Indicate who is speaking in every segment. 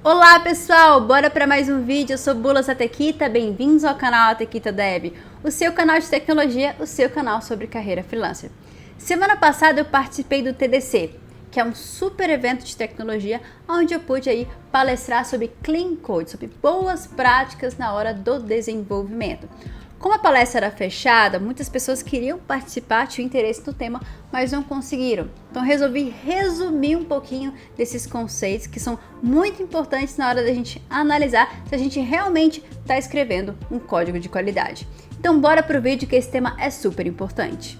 Speaker 1: Olá pessoal, bora para mais um vídeo. Eu sou Bula Satequita, bem-vindos ao canal Tequita Dev, o seu canal de tecnologia, o seu canal sobre carreira freelancer. Semana passada eu participei do TDC, que é um super evento de tecnologia, onde eu pude aí palestrar sobre Clean Code, sobre boas práticas na hora do desenvolvimento. Como a palestra era fechada, muitas pessoas queriam participar, tinham interesse no tema, mas não conseguiram. Então resolvi resumir um pouquinho desses conceitos que são muito importantes na hora da gente analisar se a gente realmente está escrevendo um código de qualidade. Então bora pro vídeo que esse tema é super importante.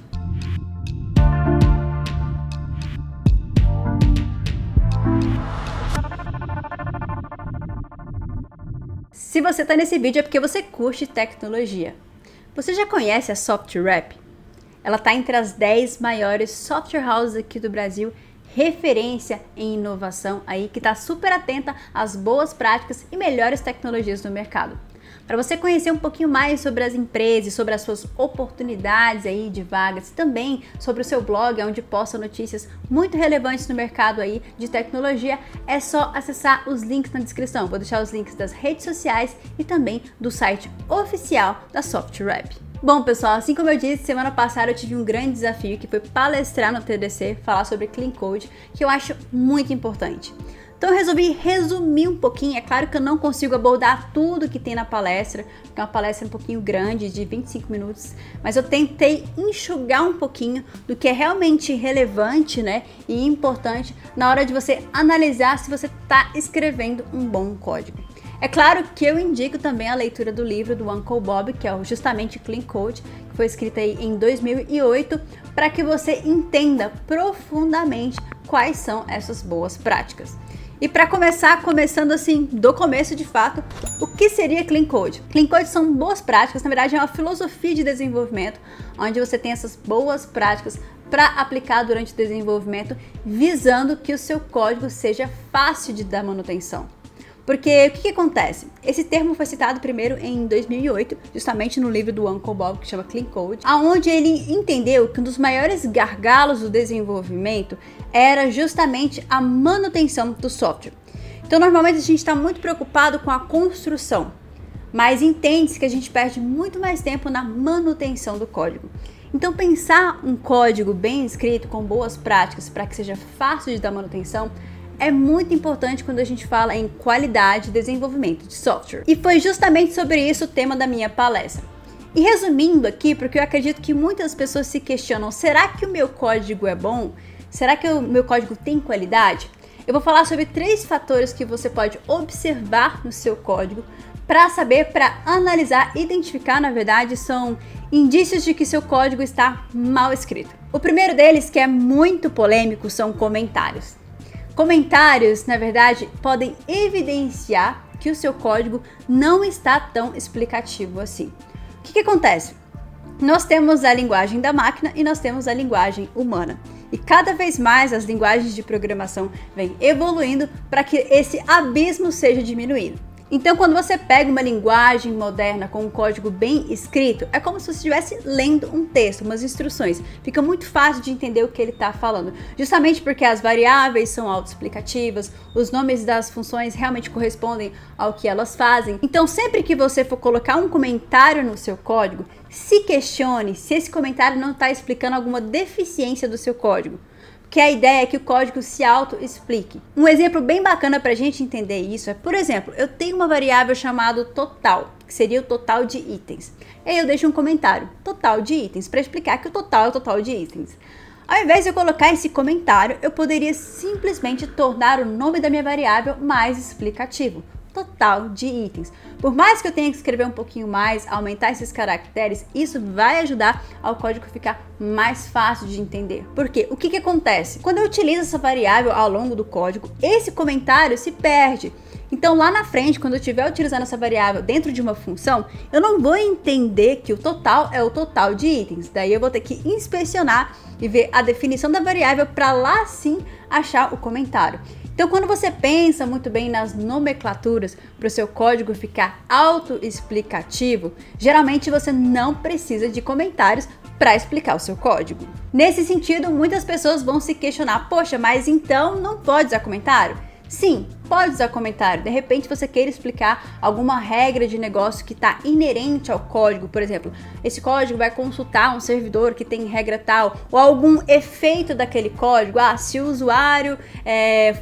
Speaker 1: Se você está nesse vídeo é porque você curte tecnologia. Você já conhece a SoftRap? Ela está entre as 10 maiores software houses aqui do Brasil, referência em inovação aí, que está super atenta às boas práticas e melhores tecnologias do mercado. Para você conhecer um pouquinho mais sobre as empresas, sobre as suas oportunidades aí de vagas, também sobre o seu blog, onde posta notícias muito relevantes no mercado aí de tecnologia, é só acessar os links na descrição. Vou deixar os links das redes sociais e também do site oficial da SoftRap. Bom pessoal, assim como eu disse, semana passada eu tive um grande desafio que foi palestrar no TDC, falar sobre Clean Code, que eu acho muito importante. Então eu resolvi resumir um pouquinho, é claro que eu não consigo abordar tudo que tem na palestra, porque é uma palestra um pouquinho grande, de 25 minutos, mas eu tentei enxugar um pouquinho do que é realmente relevante, né, e importante na hora de você analisar se você está escrevendo um bom código. É claro que eu indico também a leitura do livro do Uncle Bob, que é justamente Clean Code, que foi escrito aí em 2008, para que você entenda profundamente quais são essas boas práticas. E para começar, começando assim, do começo de fato, o que seria Clean Code? Clean Code são boas práticas, na verdade é uma filosofia de desenvolvimento, onde você tem essas boas práticas para aplicar durante o desenvolvimento, visando que o seu código seja fácil de dar manutenção. Porque o que acontece? Esse termo foi citado primeiro em 2008, justamente no livro do Uncle Bob, que chama Clean Code, onde ele entendeu que um dos maiores gargalos do desenvolvimento era justamente a manutenção do software. Então, normalmente a gente está muito preocupado com a construção, mas entende-se que a gente perde muito mais tempo na manutenção do código. Então, pensar um código bem escrito, com boas práticas, para que seja fácil de dar manutenção, é muito importante quando a gente fala em qualidade de desenvolvimento de software. E foi justamente sobre isso o tema da minha palestra. E resumindo aqui, porque eu acredito que muitas pessoas se questionam, será que o meu código é bom? Será que o meu código tem qualidade? Eu vou falar sobre 3 fatores que você pode observar no seu código para saber, para analisar, identificar, na verdade, são indícios de que seu código está mal escrito. O primeiro deles, que é muito polêmico, são comentários. Comentários, na verdade, podem evidenciar que o seu código não está tão explicativo assim. O que acontece? Nós temos a linguagem da máquina e nós temos a linguagem humana. E cada vez mais as linguagens de programação vêm evoluindo para que esse abismo seja diminuído. Então, quando você pega uma linguagem moderna com um código bem escrito, é como se você estivesse lendo um texto, umas instruções. Fica muito fácil de entender o que ele está falando, justamente porque as variáveis são autoexplicativas, os nomes das funções realmente correspondem ao que elas fazem. Então, sempre que você for colocar um comentário no seu código, se questione se esse comentário não está explicando alguma deficiência do seu código. Que a ideia é que o código se auto-explique. Um exemplo bem bacana para a gente entender isso é, por exemplo, eu tenho uma variável chamada total, que seria o total de itens. E aí eu deixo um comentário, total de itens, para explicar que o total é o total de itens. Ao invés de eu colocar esse comentário, eu poderia simplesmente tornar o nome da minha variável mais explicativo. Total de itens. Por mais que eu tenha que escrever um pouquinho mais, aumentar esses caracteres, isso vai ajudar ao código ficar mais fácil de entender. Porque o que acontece? Quando eu utilizo essa variável ao longo do código, esse comentário se perde. Então lá na frente, quando eu estiver utilizando essa variável dentro de uma função, eu não vou entender que o total é o total de itens. Daí eu vou ter que inspecionar e ver a definição da variável para lá sim achar o comentário. Então, quando você pensa muito bem nas nomenclaturas para o seu código ficar autoexplicativo, geralmente você não precisa de comentários para explicar o seu código. Nesse sentido, muitas pessoas vão se questionar, poxa, mas então não pode usar comentário? Sim, pode usar comentário. De repente você queira explicar alguma regra de negócio que está inerente ao código, por exemplo, esse código vai consultar um servidor que tem regra tal, ou algum efeito daquele código. Se o usuário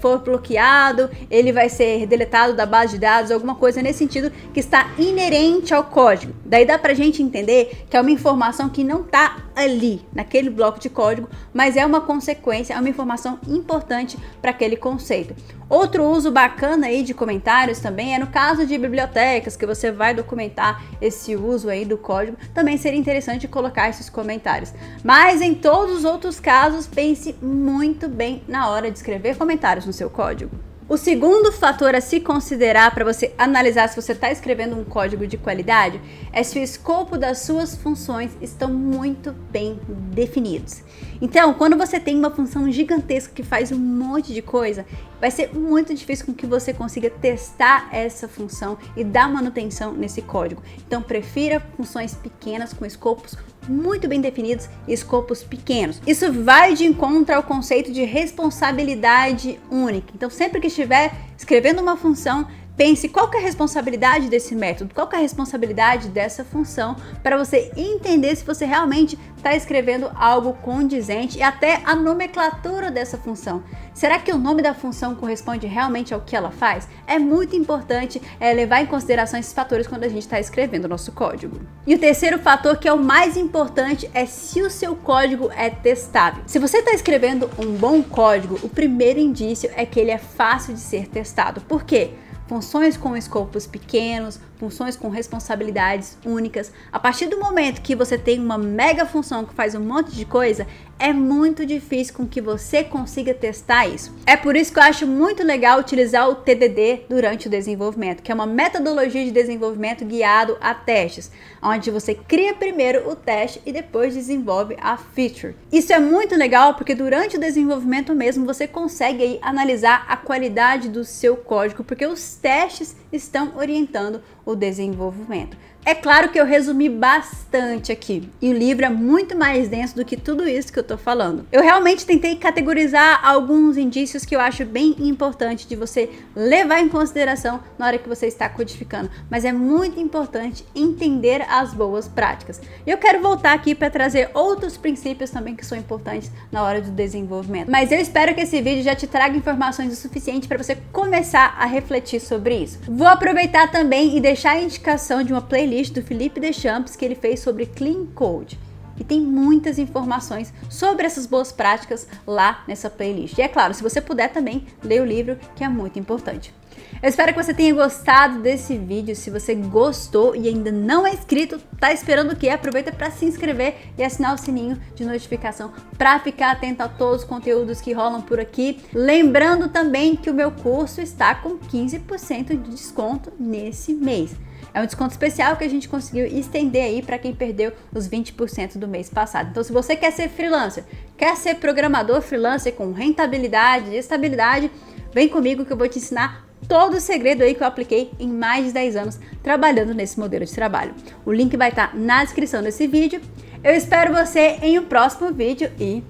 Speaker 1: for bloqueado, ele vai ser deletado da base de dados, alguma coisa nesse sentido que está inerente ao código. Daí dá pra gente entender que é uma informação que não está ali, naquele bloco de código, mas é uma consequência, é uma informação importante para aquele conceito. Outro uso bacana aí de comentários também é no caso de bibliotecas, que você vai documentar esse uso aí do código, também seria interessante colocar esses comentários. Mas em todos os outros casos, pense muito bem na hora de escrever comentários no seu código. O segundo fator a se considerar para você analisar se você está escrevendo um código de qualidade é se o escopo das suas funções estão muito bem definidos. Então, quando você tem uma função gigantesca que faz um monte de coisa, vai ser muito difícil com que você consiga testar essa função e dar manutenção nesse código. Então, prefira funções pequenas com escopos muito bem definidos e escopos pequenos. Isso vai de encontro ao conceito de responsabilidade única. Então, sempre que estiver escrevendo uma função, pense qual que é a responsabilidade desse método, qual que é a responsabilidade dessa função, para você entender se você realmente está escrevendo algo condizente e até a nomenclatura dessa função. Será que o nome da função corresponde realmente ao que ela faz? É muito importante levar em consideração esses fatores quando a gente está escrevendo o nosso código. E o terceiro fator, que é o mais importante, é se o seu código é testável. Se você está escrevendo um bom código, o primeiro indício é que ele é fácil de ser testado. Por quê? Funções com escopos pequenos, funções com responsabilidades únicas. A partir do momento que você tem uma mega função que faz um monte de coisa, é muito difícil com que você consiga testar isso. É por isso que eu acho muito legal utilizar o TDD durante o desenvolvimento, que é uma metodologia de desenvolvimento guiado a testes, onde você cria primeiro o teste e depois desenvolve a feature. Isso é muito legal porque durante o desenvolvimento mesmo você consegue aí analisar a qualidade do seu código, porque os testes estão orientando o desenvolvimento. É claro que eu resumi bastante aqui e o livro é muito mais denso do que tudo isso que eu tô falando. Eu realmente tentei categorizar alguns indícios que eu acho bem importante de você levar em consideração na hora que você está codificando, mas é muito importante entender as boas práticas. E eu quero voltar aqui para trazer outros princípios também que são importantes na hora do desenvolvimento. Mas eu espero que esse vídeo já te traga informações o suficiente para você começar a refletir sobre isso. Vou aproveitar também e deixar a indicação de uma playlist do Felipe Deschamps que ele fez sobre Clean Code. E tem muitas informações sobre essas boas práticas lá nessa playlist. E é claro, se você puder também, ler o livro, que é muito importante. Eu espero que você tenha gostado desse vídeo. Se você gostou e ainda não é inscrito, tá esperando o quê? Aproveita para se inscrever e assinar o sininho de notificação para ficar atento a todos os conteúdos que rolam por aqui. Lembrando também que o meu curso está com 15% de desconto nesse mês. É um desconto especial que a gente conseguiu estender aí para quem perdeu os 20% do mês passado. Então, se você quer ser freelancer, quer ser programador freelancer com rentabilidade e estabilidade, vem comigo que eu vou te ensinar todo o segredo aí que eu apliquei em mais de 10 anos trabalhando nesse modelo de trabalho. O link vai estar na descrição desse vídeo. Eu espero você em um próximo vídeo e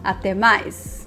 Speaker 1: até mais!